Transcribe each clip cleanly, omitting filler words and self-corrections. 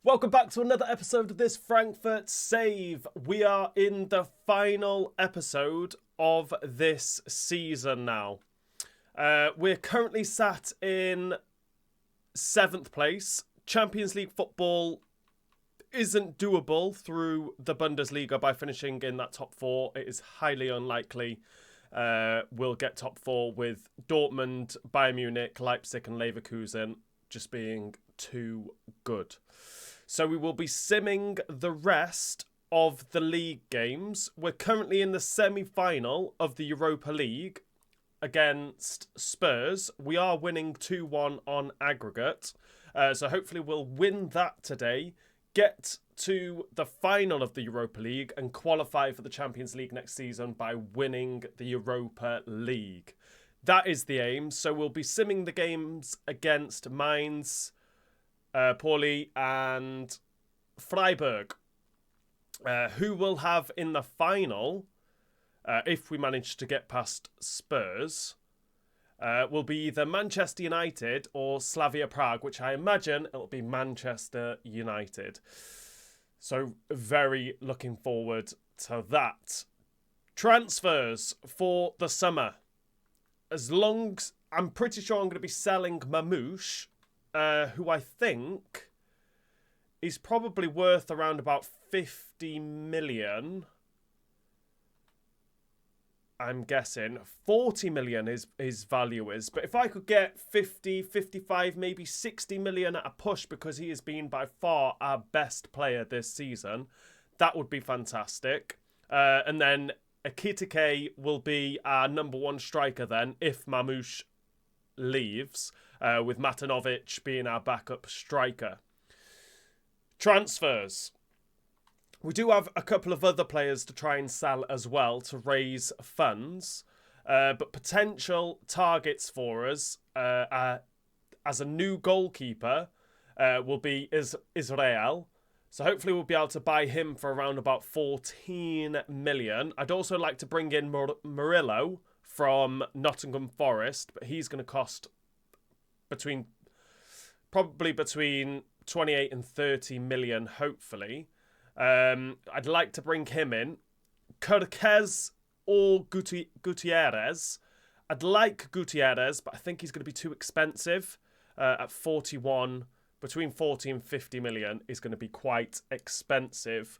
Welcome back to another episode of this Frankfurt Save. We are in the final episode of this season now. We're currently sat in 7th place. Champions League football isn't doable through the Bundesliga by finishing in that top 4. It is highly unlikely we'll get top 4 with Dortmund, Bayern Munich, Leipzig and Leverkusen just being too good. So we will be simming the rest of the league games. We're currently in the semi-final of the Europa League against Spurs. We are winning 2-1 on aggregate. So hopefully we'll win that today, get to the final of the Europa League and qualify for the Champions League next season by winning the Europa League. That is the aim. So we'll be simming the games against Mainz, Pauli and Freiburg, who will have in the final, if we manage to get past Spurs, will be either Manchester United or Slavia Prague, which I imagine it'll be Manchester United. So very looking forward to that. Transfers for the summer. I'm pretty sure I'm going to be selling Mamouche, who I think is probably worth around about 50 million. I'm guessing 40 million his value is. But if I could get 50, 55, maybe 60 million at a push because he has been by far our best player this season, that would be fantastic. And then Ekitike will be our number 1 striker then if Mamouche leaves, with Matanovic being our backup striker. Transfers. We do have a couple of other players to try and sell as well to raise funds. But potential targets for us as a new goalkeeper will be Israel. So hopefully we'll be able to buy him for around about 14 million. I'd also like to bring in Murillo from Nottingham Forest, but he's going to cost probably between 28 and 30 million, hopefully. I'd like to bring him in. Kerkez or Gutierrez. I'd like Gutierrez, but I think he's going to be too expensive. At 41, between 40 and 50 million is going to be quite expensive.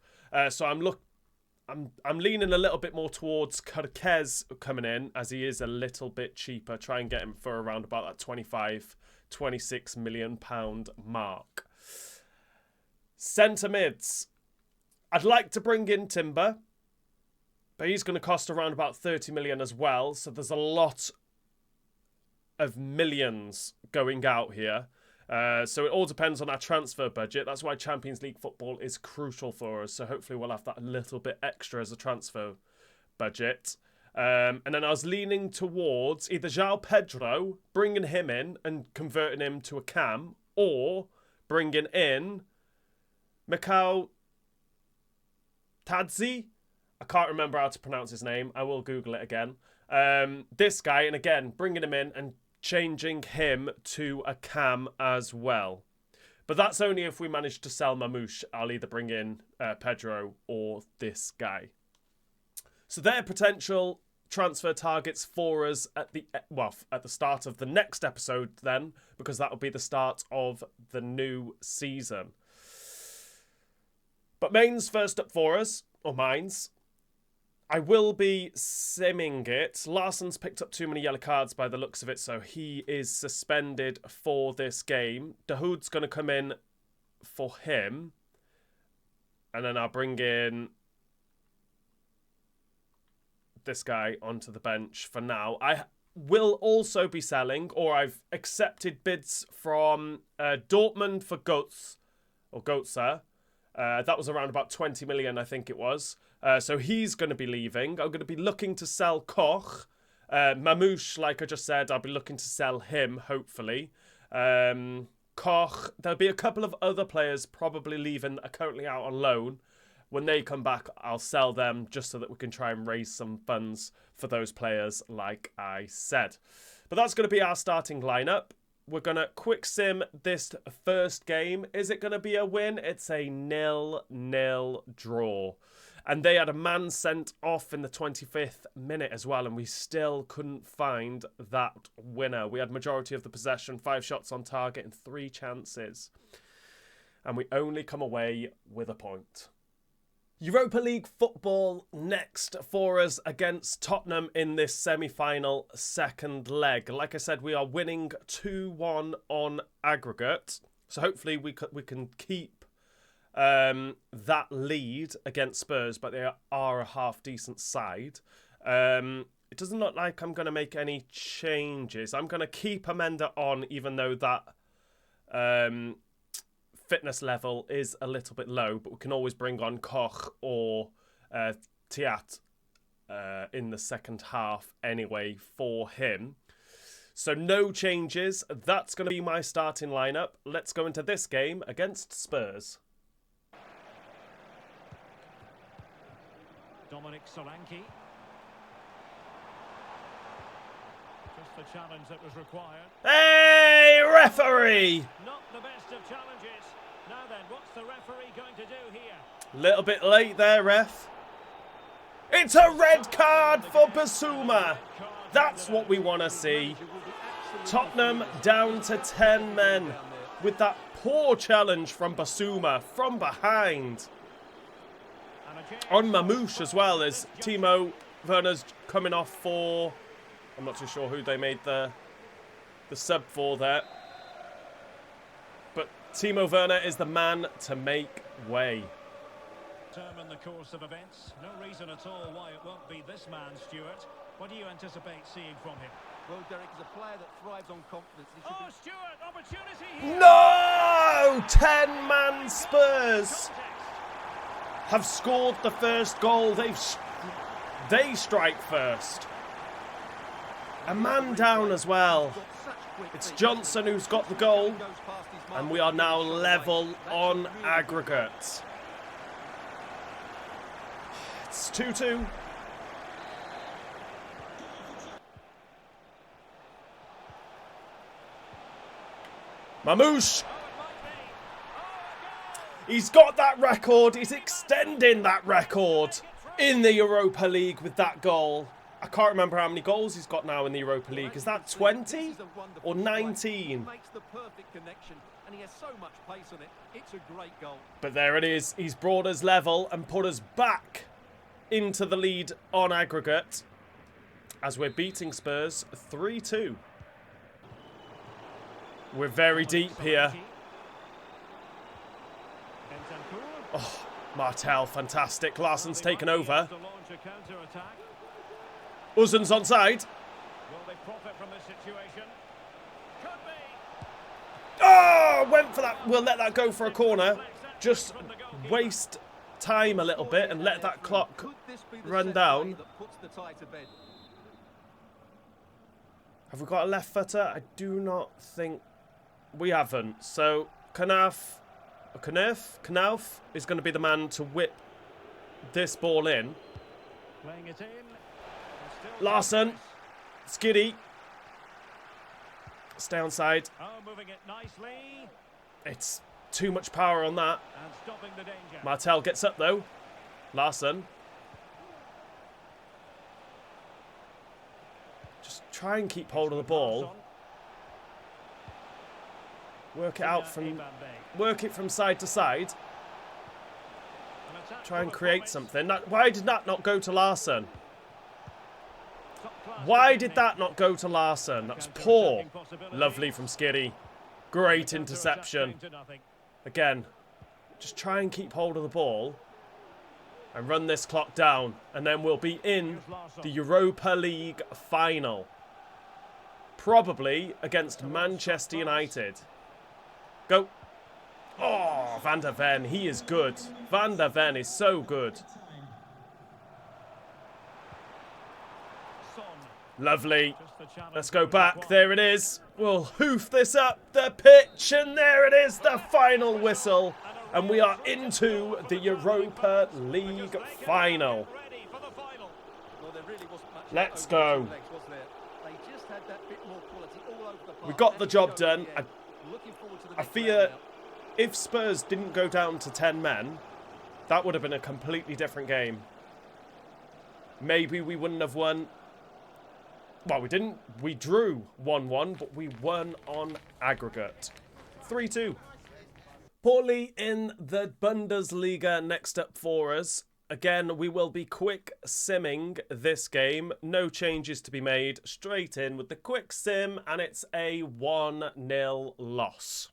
So I'm leaning a little bit more towards Kerkez coming in, as he is a little bit cheaper. Try and get him for around about that 26 million pound mark. Centre mids. I'd like to bring in Timber, but he's going to cost around about 30 million as well. So there's a lot of millions going out here. So it all depends on our transfer budget. That's why Champions League football is crucial for us. So hopefully we'll have that a little bit extra as a transfer budget. And then I was leaning towards either João Pedro, bringing him in and converting him to a cam, or bringing in Mikhail Tadzi. I can't remember how to pronounce his name. I will Google it again. This guy, and again, bringing him in and changing him to a cam as well. But that's only if we manage to sell Mamouche. I'll either bring in Pedro or this guy. So they're potential transfer targets for us at the start of the next episode then, because that will be the start of the new season. But Mainz first up for us, or Mainz. I will be simming it. Larsson's picked up too many yellow cards by the looks of it, so he is suspended for this game. Dahoud's going to come in for him. And then I'll bring in this guy onto the bench for now. I will also be selling, or I've accepted bids from Dortmund for Götze. That was around about 20 million, I think it was. So he's going to be leaving. I'm going to be looking to sell Koch. Mamouche, like I just said, I'll be looking to sell him, hopefully. Koch, there'll be a couple of other players probably leaving that are currently out on loan. When they come back, I'll sell them just so that we can try and raise some funds for those players, like I said. But that's going to be our starting lineup. we're going to quick sim this first game. Is it going to be a win? It's a 0-0 draw. And they had a man sent off in the 25th minute as well, and we still couldn't find that winner. We had majority of the possession, 5 shots on target and 3 chances. And we only come away with a point. Europa League football next for us against Tottenham in this semi-final second leg. Like I said, we are winning 2-1 on aggregate. So hopefully we can keep that lead against Spurs, but they are a half-decent side. It doesn't look like I'm going to make any changes. I'm going to keep Amenda on, even though that fitness level is a little bit low, but we can always bring on Koch or Tiat in the second half anyway for him. So no changes. That's going to be my starting lineup. Let's go into this game against Spurs. Dominic Solanke. Just the challenge that was required. Hey, referee! Not the best of challenges. Now then, what's the referee going to do here? Little bit late there, ref. It's a red card for Basuma. That's what we want to see. Tottenham down to 10 men with that poor challenge from Basuma from behind. On Mamouche as well, as Timo Werner's coming off for... I'm not too sure who they made the sub for there. But Timo Werner is the man to make way. Determine the course of events. No reason at all why it won't be this man, Stuart. What do you anticipate seeing from him? Well, Derek is a player that thrives on confidence. Oh, Stuart, opportunity here. No! 10-man Spurs have scored the first goal. They strike first. A man down as well. It's Johnson who's got the goal. And we are now level on aggregate. It's 2-2. Mamouche. He's got that record. He's extending that record in the Europa League with that goal. I can't remember how many goals he's got now in the Europa League. Is that 20 or 19? But there it is. He's brought us level and put us back into the lead on aggregate as we're beating Spurs 3-2. We're very deep here. Oh, Martel, fantastic. Larsson's taken over. Uzun's onside. Oh, went for that. We'll let that go for a corner. Just waste time a little bit and let that clock run down. Have we got a left footer? I do not think we haven't. So Knauf is going to be the man to whip this ball in. Larsson, Skiddy, stay onside. It's too much power on that. Martel gets up though. Larsson. Just try and keep hold of the ball. Work it from side to side. Try and create something. Why did that not go to Larsson? Why did that not go to Larsson? That's poor. Lovely from Skiddy. Great interception. Again, just try and keep hold of the ball and run this clock down, and then we'll be in the Europa League final. Probably against Manchester United. Go. Oh, Van der Ven, he is good. Van der Ven is so good. Lovely. Let's go back. There it is. We'll hoof this up the pitch, and there it is, the final whistle. And we are into the Europa League final. Let's go. We got the job done. I fear if Spurs didn't go down to 10 men, that would have been a completely different game. Maybe we wouldn't have won. Well, we didn't. We drew 1-1, but we won on aggregate. 3-2. Poorly in the Bundesliga next up for us. Again, we will be quick simming this game. No changes to be made. Straight in with the quick sim, and it's a 1-0 loss.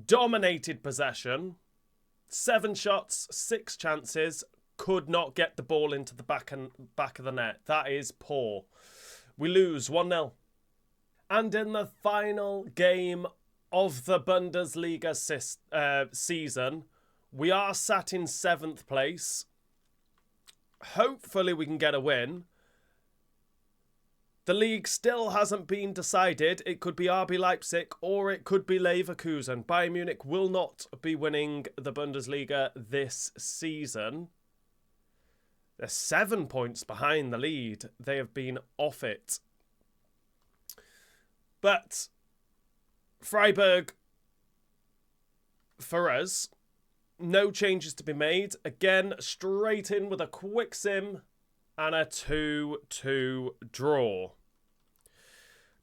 Dominated possession. 7 shots, 6 chances. Could not get the ball into the back of the net. That is poor. We lose 1-0. And in the final game of the Bundesliga season, we are sat in 7th place. Hopefully we can get a win. The league still hasn't been decided. It could be RB Leipzig or it could be Leverkusen. Bayern Munich will not be winning the Bundesliga this season. They're 7 points behind the lead. They have been off it. But Freiburg, for us, no changes to be made. Again, straight in with a quick sim and a 2-2 draw.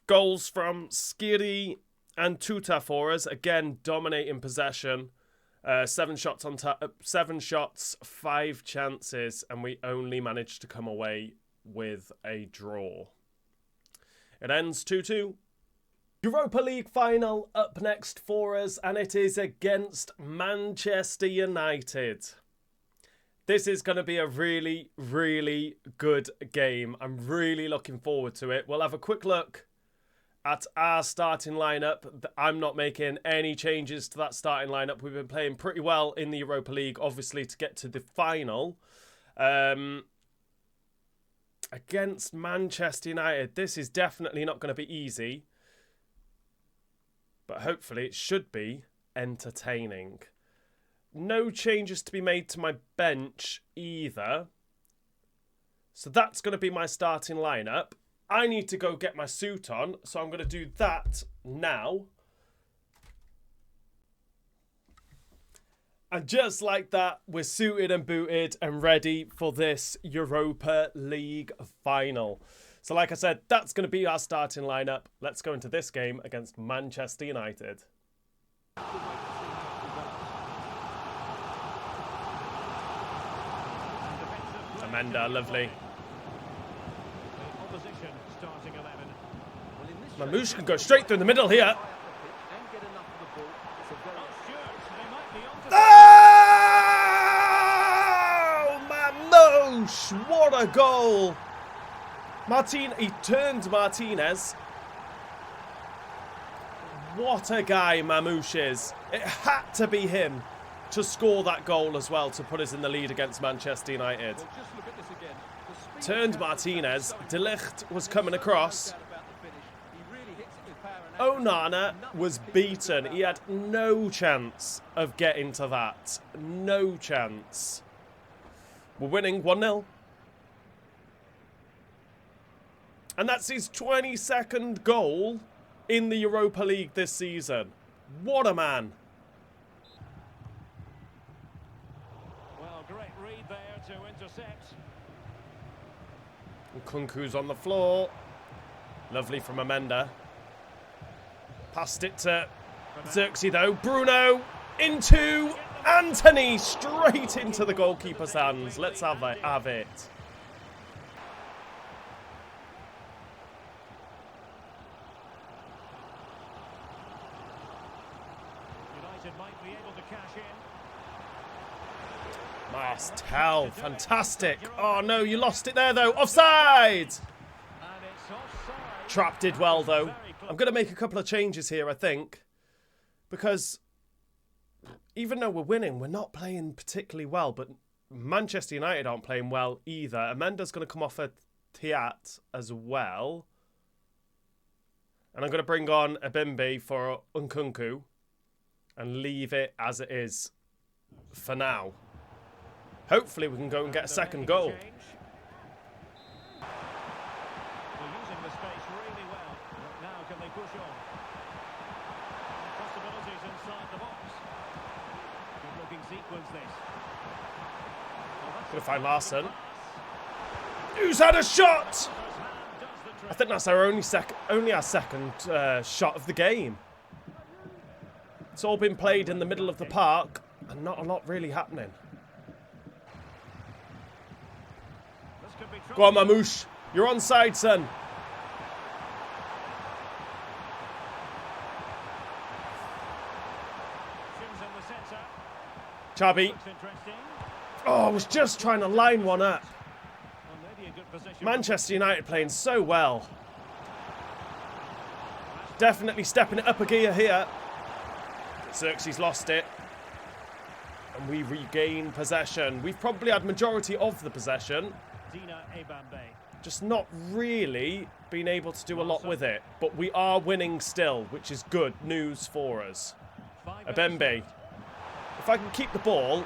Goals from Skiri and Tuta for us. Again, dominating possession. 7 shots on 7 shots, 5 chances, and we only managed to come away with a draw. It ends 2-2. Europa League final up next for us, and it is against Manchester United. This is going to be a really, really good game. I'm really looking forward to it. We'll have a quick look at our starting lineup. I'm not making any changes to that starting lineup. We've been playing pretty well in the Europa League, obviously, to get to the final. Against Manchester United, this is definitely not going to be easy. But hopefully it should be entertaining. No changes to be made to my bench either. So that's going to be my starting lineup. I need to go get my suit on, so I'm going to do that now. And just like that, we're suited and booted and ready for this Europa League final. So like I said, that's going to be our starting lineup. Let's go into this game against Manchester United. Amanda, lovely. Mamouche can go straight through the middle here. Oh! Mamouche! What a goal! He turned Martinez. What a guy Mamouche is. It had to be him to score that goal as well to put us in the lead against Manchester United. Turned Martinez. De Ligt was coming across. Onana was beaten. He had no chance of getting to that. No chance. We're winning 1-0. And that's his 22nd goal in the Europa League this season. What a man. Well, great read there to intercept. Nkunku's on the floor. Lovely from Amanda. Passed it to Xerxes though. Bruno into Anthony. Straight into the goalkeeper's hands. Let's have it. Might be able to cash in. Martel, fantastic. Oh no, you lost it there though. Offside! Trapp did well though. I'm going to make a couple of changes here, I think. Because even though we're winning, we're not playing particularly well. But Manchester United aren't playing well either. Amanda's going to come off a Tiat as well. And I'm going to bring on Abimbi for Nkunku. And leave it as it is for now. Hopefully we can go and get a second goal. influence this. Gonna find Larson. Who's had a shot? I think that's our only our second shot of the game. It's all been played in the middle of the park and not a lot really happening. Go on, Mamouche. You're onside, son. Chabi. Oh, I was just trying to line one up. Manchester United playing so well. Definitely stepping it up a gear here. Xerxes lost it. And we regain possession. We've probably had majority of the possession. Just not really been able to do a lot with it. But we are winning still, which is good news for us. Abembe. If I can keep the ball,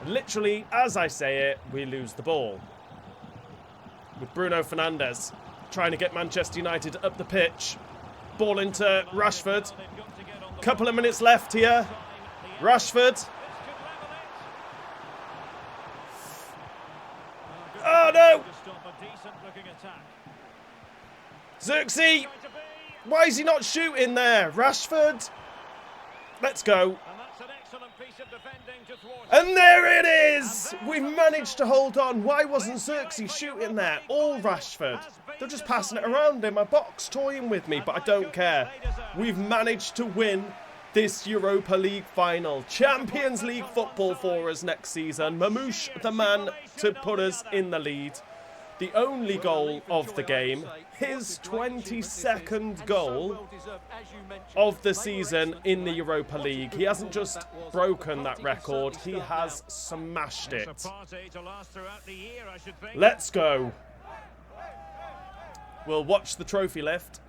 literally, as I say it, we lose the ball. With Bruno Fernandes trying to get Manchester United up the pitch. Ball into Rashford. Couple of minutes left here. Rashford. Oh no! Xerxes! Why is he not shooting there? Rashford! Let's go. And there it is! We've managed to hold on. Why wasn't Xerxes shooting there? All Rashford. They're just passing it around in my box, toying with me, but I don't care. We've managed to win this Europa League final. Champions League football for us next season. Mamouche, the man to put us in the lead. The only goal of the game. His 22nd goal of the season in the Europa League. He hasn't just broken that record, he has smashed it. Let's go. We'll watch the trophy lift.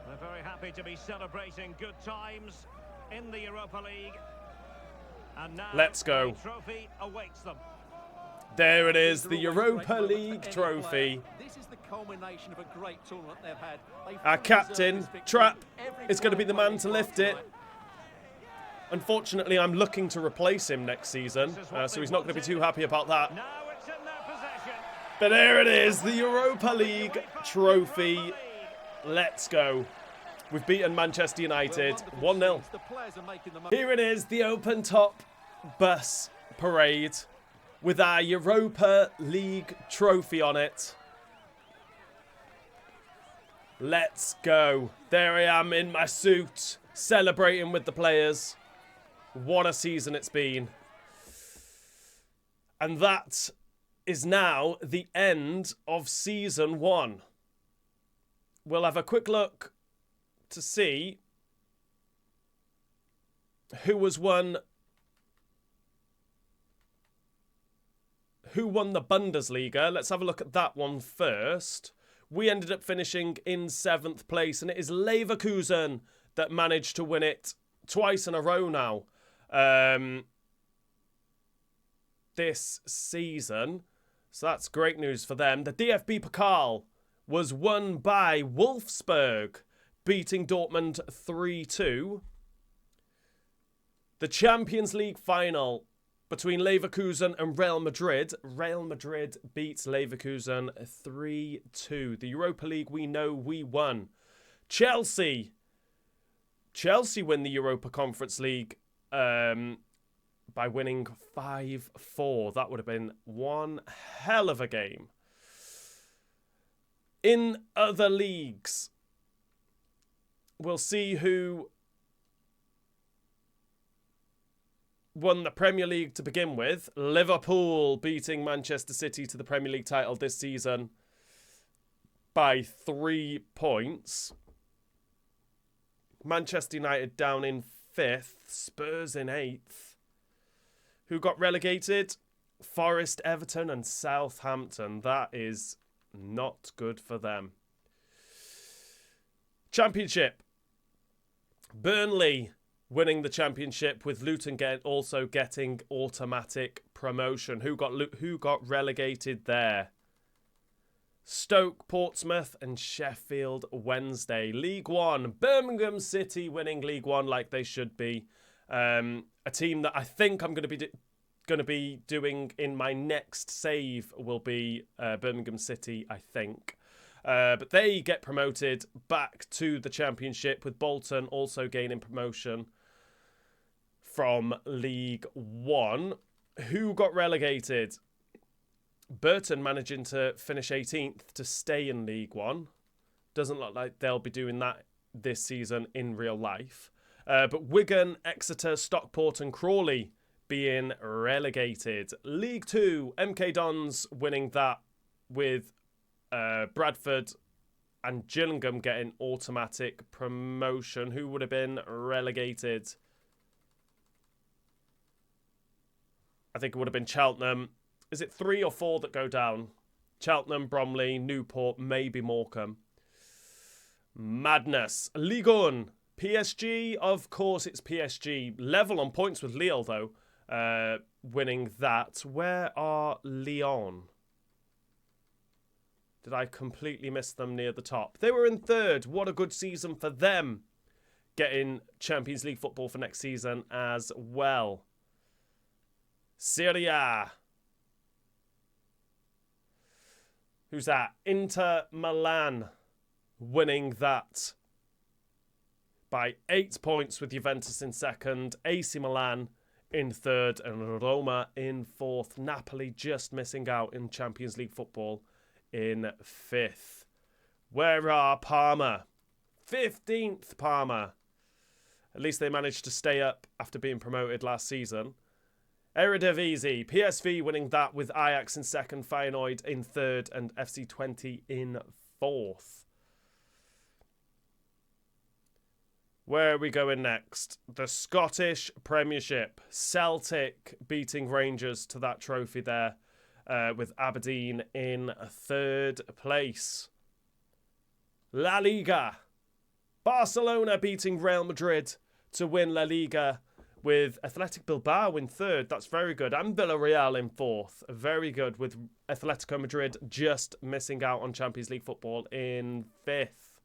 They're very happy to be celebrating good times in the Europa League. And now let's go. the trophy awaits them. There it is, the Europa League trophy. This is the culmination of a great tournament they've had. Our captain, Trapp, is going to be the man to lift it. Unfortunately, I'm looking to replace him next season, so he's not going to be too happy about that. Now it's in their possession. But there it is, the Europa League trophy. Let's go. We've beaten Manchester United 1-0. Here it is, the open top bus parade with our Europa League trophy on it. Let's go. There I am in my suit, celebrating with the players. What a season it's been. And that is now the end of season 1. We'll have a quick look to see who won the Bundesliga. Let's have a look at that one first. We ended up finishing in 7th place, and it is Leverkusen that managed to win it twice in a row now this season. So that's great news for them. The DFB Pokal was won by Wolfsburg, beating Dortmund 3-2. The Champions League final between Leverkusen and Real Madrid. Real Madrid beats Leverkusen 3-2. The Europa League, we know we won. Chelsea win the Europa Conference League by winning 5-4. That would have been one hell of a game. In other leagues, we'll see who won the Premier League to begin with. Liverpool beating Manchester City to the Premier League title this season by 3 points. Manchester United down in 5th. Spurs in 8th. Who got relegated? Forest, Everton and Southampton. That is not good for them. Championship. Burnley winning the championship, with Luton also getting automatic promotion. Who got relegated there? Stoke, Portsmouth and Sheffield Wednesday. League One, Birmingham City winning League One like they should be. A team that I think I'm going to be doing in my next save will be Birmingham City, I think. But they get promoted back to the Championship, with Bolton also gaining promotion from League One. Who got relegated? Burton managing to finish 18th to stay in League One. Doesn't look like they'll be doing that this season in real life. But Wigan, Exeter, Stockport and Crawley being relegated. League Two, MK Dons winning that, with Bradford and Gillingham getting automatic promotion. Who would have been relegated? I think it would have been Cheltenham. Is it 3 or 4 that go down? Cheltenham, Bromley, Newport, maybe Morecambe. Madness. Ligue 1. PSG, of course it's PSG. Level on points with Lille, though. Winning that. Where are Lyon? Did I completely miss them near the top? They were in 3rd. What a good season for them. Getting Champions League football for next season as well. Serie A. Who's that? Inter Milan winning that by 8 points, with Juventus in 2nd, AC Milan in 3rd and Roma in 4th. Napoli just missing out in Champions League football in 5th. Where are Parma? 15th Parma. At least they managed to stay up after being promoted last season. Eredivisie, PSV winning that with Ajax in 2nd, Feyenoord in 3rd and FC20 in 4th. Where are we going next? The Scottish Premiership. Celtic beating Rangers to that trophy there, with Aberdeen in 3rd place. La Liga. Barcelona beating Real Madrid to win La Liga, with Athletic Bilbao in 3rd. That's very good. And Villarreal in 4th. Very good, with Atletico Madrid just missing out on Champions League football in 5th.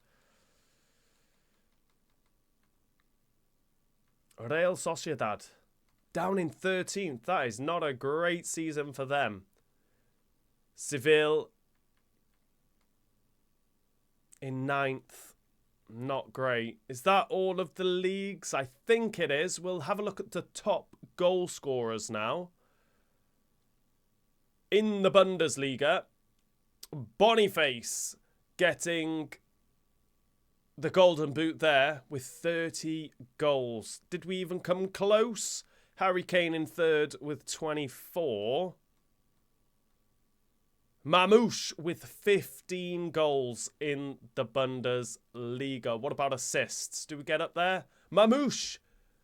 Real Sociedad down in 13th. That is not a great season for them. Seville in 9th. Not great. Is that all of the leagues? I think it is. We'll have a look at the top goal scorers now. In the Bundesliga, Boniface getting the golden boot there with 30 goals. Did we even come close? Harry Kane in 3rd with 24. Mamouche with 15 goals in the Bundesliga. What about assists? Do we get up there? Mamouche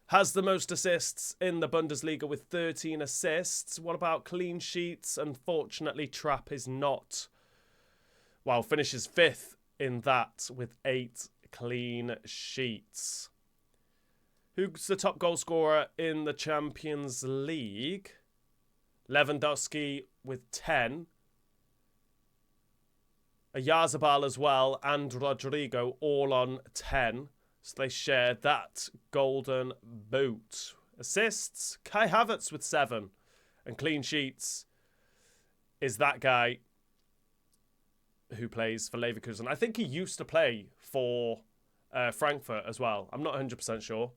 has the most assists in the Bundesliga with 13 assists. What about clean sheets? Unfortunately, Trapp is not. Well, finishes 5th in that with 8 clean sheets. Who's the top goal scorer in the Champions League? Lewandowski with 10. Oyarzabal as well and Rodrigo all on 10. So they share that golden boot. Assists, Kai Havertz with 7. And clean sheets is that guy who plays for Leverkusen. I think he used to play for Frankfurt as well. I'm not 100% sure.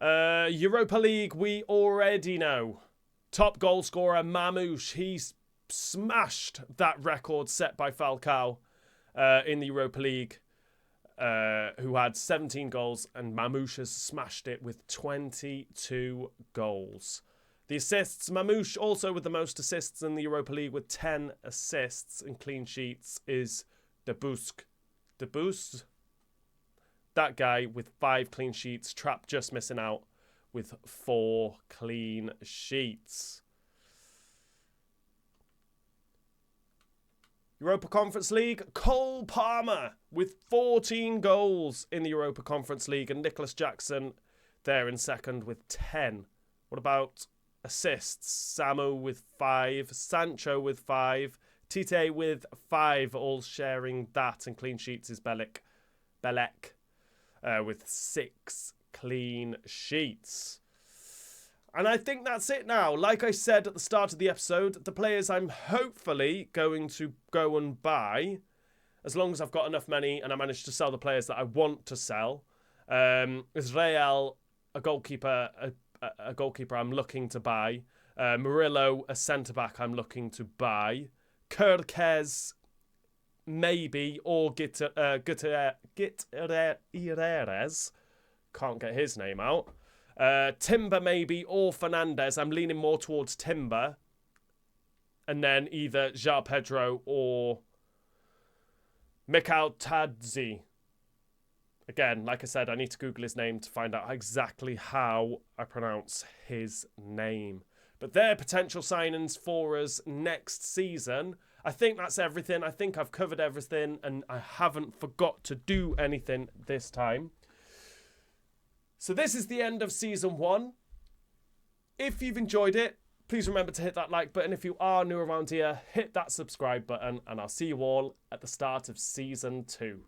Europa League, we already know. Top goal scorer, Mamouche. He's smashed that record set by Falcao in the Europa League, who had 17 goals, and Mamouche has smashed it with 22 goals. The assists, Mamouche also with the most assists in the Europa League with 10 assists, and clean sheets is Debusk. That guy with 5 clean sheets. Trapp just missing out with 4 clean sheets. Europa Conference League, Cole Palmer with 14 goals in the Europa Conference League, and Nicholas Jackson there in 2nd with 10. What about assists? Samu with 5, Sancho with 5, Tite with 5, all sharing that. And clean sheets is Belek with 6 clean sheets. And I think that's it now. Like I said at the start of the episode, the players I'm hopefully going to go and buy, as long as I've got enough money and I manage to sell the players that I want to sell. Israel, a goalkeeper I'm looking to buy. Murillo, a centre-back I'm looking to buy. Kirkes, maybe, or Gutierrez. Can't get his name out. Timber, maybe, or Fernandez. I'm leaning more towards Timber. And then either João Pedro or Mikhail Tadzi. Again, like I said, I need to Google his name to find out exactly how I pronounce his name. But they're potential signings for us next season. I think that's everything. I think I've covered everything and I haven't forgot to do anything this time. So this is the end of season 1. If you've enjoyed it, please remember to hit that like button. If you are new around here, hit that subscribe button and I'll see you all at the start of season 2.